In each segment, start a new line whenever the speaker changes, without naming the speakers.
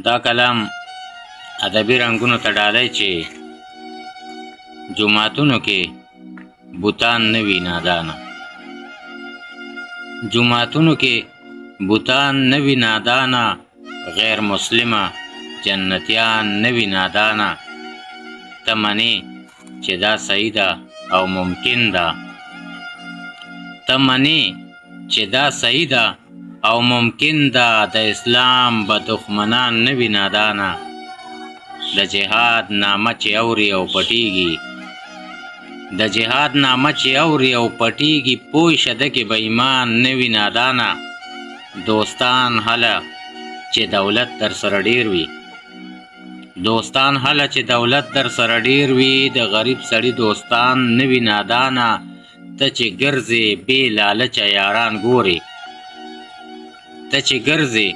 دا کلام ادبي رنګونو ته ډالۍ چې جوماتونو کې بوتان نه وي نادانه. جوماتونو کې بوتان نه وي نادانه، غیر مسلمه جنتیان نه وي نادانه. ته منې چې دا صحیح ده او ممکن ده، ته منې چې دا صحیح ده او ممکن ده. د اسلام به دښمنان نه وي نادانه، د جهاد نامه چې اوري او پټیږي، د جهاد نامه چې اوري او پټیږي، پوه شه ده کې به ایمان نه وي نادانه. دوستان هله چې دولت در سره ډیر وي، دوستان هله چې دولت در سره ډیر وي، د غریب سړي دوستان نه وي نادانه. ته چې ګرځې بې لالچه یاران ګورې، ته چې ګرځې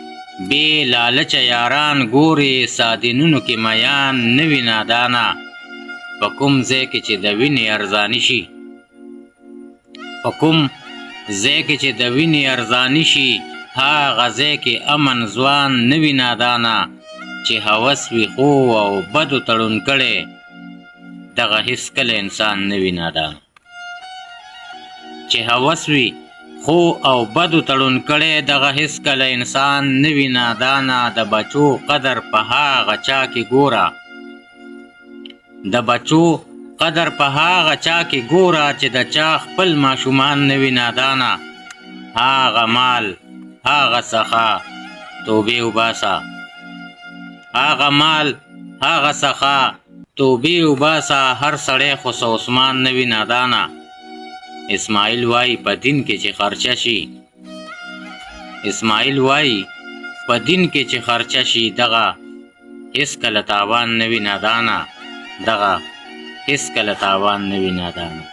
بې لالچه یاران ګورې، سادینونو کې میان نه وي نادانه. په کوم ځای کې چې د وینې ارزاني شي، په کوم ځای کې چې د وینې ارزاني شي، هغه ځای کې امن ځوان نه وي نادانه. چې هوس وي خو او بدو تړون کړی، دغه هېڅکله انسان نه وي نادانه. چې هوس وي خو او بدو تړون کړی، دغه هېڅکله انسان نه وي نادانه. د بچو قدر په هغه چا کې ګوره، د بچو قدر په هغه چا کې ګوره، چې د چا خپل ماشومان نه وي نادانه. هغه مال هغه څخه توبې وباسه، هغه مال هغه څخه توبې وباسه، هر سړی خو عثمان نه وي نادانه. اسماعیل وای په دین کې چې خرچه شي، اسماعیل وای په دین کې چې خرچه شي، دغه هېڅکله تاوان نه وي نادانه، دغه هېڅکله تاوان نه وي نادانه.